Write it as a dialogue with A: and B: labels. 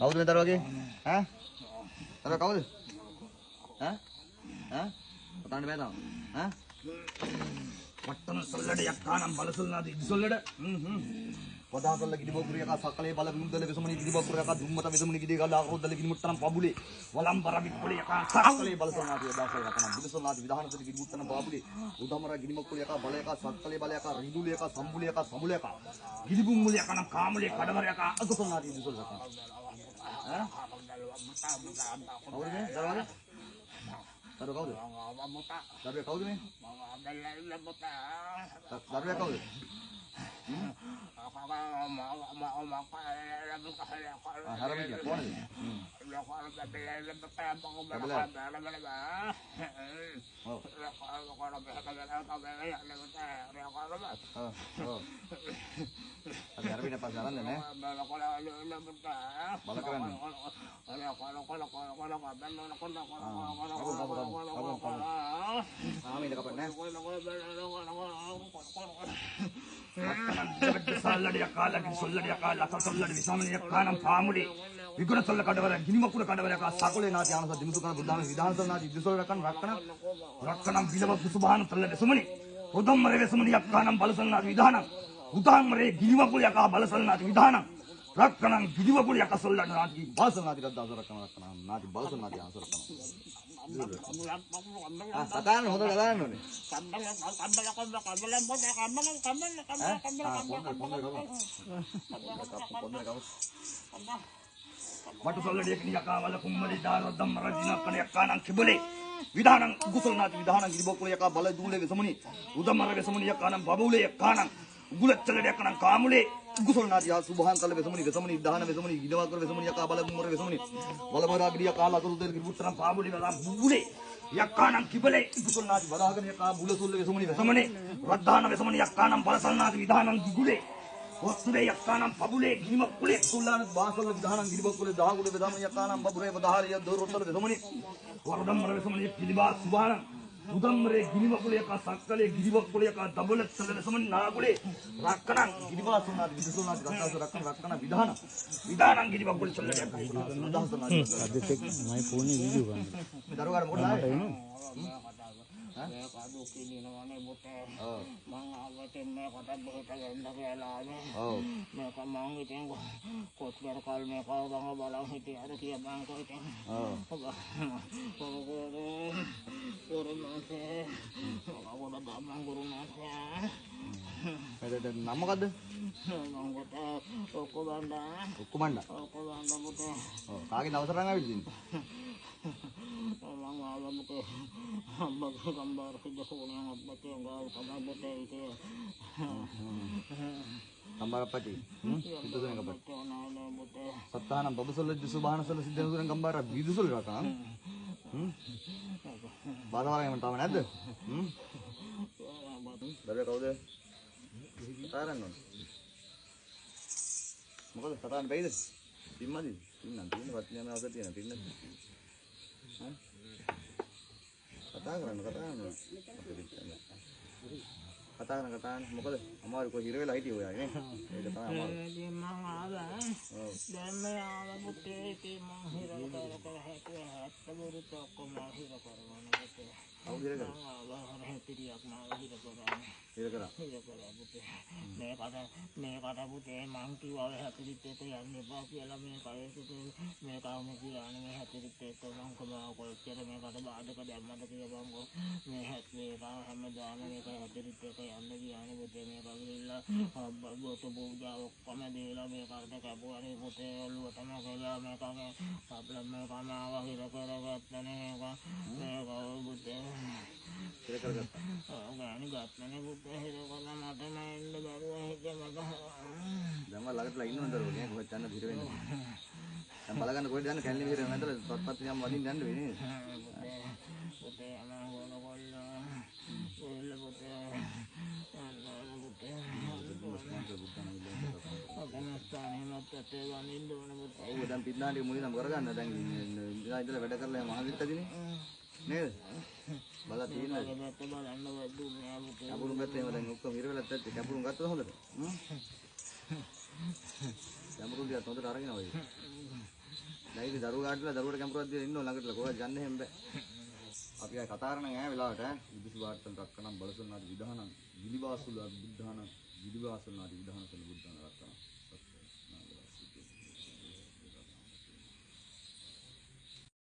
A: කවුද මේ දරුවගේ? ඈ? දරුවා කවුද? ඈ? ඈ? පතන්න බෑ තාම. ඈ? වට්ටන සොල්ලඩ යක්කානම් බලසල්නාද ඉදිසොල්ලඩ. වදාසල්ල කිදිබොකුරියක සකලේ බල විමුදල වෙසමුනි කිදිබොකුරියක දුම්මත වෙසමුනි කිදි ගල අරොද්දල කිදිමුට්ටනම් පබුලේ වලම්බර වික්කුලියක සකලේ බලසල්නාද යදාසල් රකනම් බුදුසල්නාද විධානසති කිදිමුට්ටනම් පබුලේ උදමර කිදිමොකුරියක බලයක සකලේ බලයක රිදුලියක සම්බුලියක සමුලයක කිදිබුම්මුලියක නම් කාමුලේ කඩවරයක අකුසල්නාද ඉදිසොල් රකනම් ඈ කවුද මේ දරුවාගේ දරුවා කවුද දරුවා කවුද මේ දරුවා කවුද Haramin kau ni. Haramin apa jalan ni? Balakan. Kami dekat mana? Salad kala solad kala solad visamani kanam paamuli viguna solla kadavara ginimakura kadavara ka sakole naati anasa dimutukana buddhana vidhanasana naati idisol rakan rakkanam bilava subhana talla vesumani udammare vesumani yakkanam balasan naati vidhanam udammare ginimakura ka balasan naati vidhanam rakkanam ginimakura yaka solla naati balasan naati gadda rakkanam naati balasan naati anasa rakkanam katakan hoda katakan ni Matu solla dia kini yaka wala kummali dar dammara dinakkan yakkanan kibule vidhanam gusulnaati vidhanam gidibokule yaka bala dule vesamuni udammara vesamuni yakkanam babule yakkanam gulaccala yakkanam kaamule gusulnaati ya subhan talla vesamuni vidhana vesamuni gidawakura vesamuni yaka bala kummara vesamuni wala mara gidiya kala kurudel gidibutram paamuli wala bule yakkanam kibule gusulnaati wadagan yaka bulasul vesamuni raddhana vesamuni yakkanam balasalnaati vidhanam gigule Waktu yakkanam pabule ginimakule sullan basal vidhanam gidibokule dahagule vedamani yakkanam babure vadahariya dorottal vesamuni warudammara vesamuni kiliba subhana udammare ginimakule yaka sakkale gidibokule yaka dabulaccala vesamuni nagule rakkanam gidiba sunnaati vidusulnaati rattasu rakkana vidhanam gidibokule solla yakka
B: අදෙක් මයි ෆෝනේ video ගන්න.
A: මේ දරුවාට මොකද ආවේ
C: मैं कादू की निनवाने बोते मांग आवते मैं कटा बहुत गंदा के लाने मैं का मांगी थे कोच कर कल मैं का बांग बाला हिते यार किया बांग को थे और से वो ना बांग गुरु ना से
A: ada nama මොකද්ද
C: मांग बोते ओको बांडा बोते
A: කාගෙන් අවසරයෙන් ආවිද ඉන්නේ
C: Mang ala bote hambag gambar kita soalnya ngabate enggak sama bote itu
A: gambar apati itu kan gambar
C: nana bote
A: සත්තානම් බබසොල්ල සුභානසොල්ල සිද්ධානුසුරන් ගම්බාර බීදුසොල්ල රකම් බාධාවරගෙන තාම නැද්ද දරුවා කවුද තාරන්න ඕන මොකද තාරන්න බැයිද තිම්මදි තින්නම් තියෙන වත්නියම අවසර තියෙන තින්න කතා කරන්න මොකද අමාරු කොහේ හිර වෙලා හිටියේ ඔයා නේ ඒක තමයි අමාරු
C: මම ආවා දැන් මේ ආවා පුතේ ඉතින් මම හිර කර හැට වරුත් ඔක්කොම හිර කරනවා පුතේ
A: කවුද හිර කරා
C: ආවා හැටියක් මම හිර කරා පුතේ මේකට පුතේ මං කිව්වා හැටිත් එක යන්න එපා කියලා මේ කයෙට මේ කාම කියන්නේ මේ හැටිත් එක මං කමා කොච්චර මේකට බාධක දැම්මද කියලා මං මේ හැටේ හැමදාම මේක හැටිත් එක යන්න ගියානේ පුතේ මේක ගිහිල්ලා බොත පූජා ඔක්කොම දීලා මේකට කැපුවානේ පුතේ ඔළුව තමයි කියලා මේකගේ අපලම් මේකම ආවා හිර කරගත්තනේ මේක පුතේ
A: හිර කරගත්තා
C: ගානි ගත්තනේ පුතේ හිර කළා මට නෑ බැරුවා හිතේ මට
A: දැන් මම ළඟටලා ඉන්නවද දරුවෝ නේ කොහෙද යන්න හිර වෙන්නේ දැන් බලගන්න කොහෙද යන්න කැලේ හිර නැතල තත්පත් නියම් වදින්න යන්න වෙන්නේ
C: පුතේ අමා ගොන පුතේ අගනස්ථානේ මතට වනින්න ඕන පුතේ
A: ඔව් දැන් පිටනාටි මුලින්ම කරගන්න දැන් ඉඳලා වැඩ කරලා මහවිත්තදිනේ නේද බලලා තියෙනවද
C: බලන්න වදුන්නේ පුතේ
A: කැපුරුම් ගත්තේම දැන් ඔක්කොම හිර වෙලත් ඇත්තේ කැපුරුම් ගත්තද හොඳට කැපුරුම් ටිකක් හොඳට අරගෙන ආවද
D: දැන් ඉතින් දරුවෝ ගාටලා දරුවට කැම්පරක් දීලා ඉන්නව ළඟටලා කොහෙද යන්නේ හැම බෑ. අපි ආ කතා කරන ඈ වෙලාවට විදුසු වාර්තන රක්කනම් බලසන්නාදී විධානං විලිවාසුල බුද්ධානං විලිවාසන්නාදී විධානසල බුද්ධාන රක්කනම්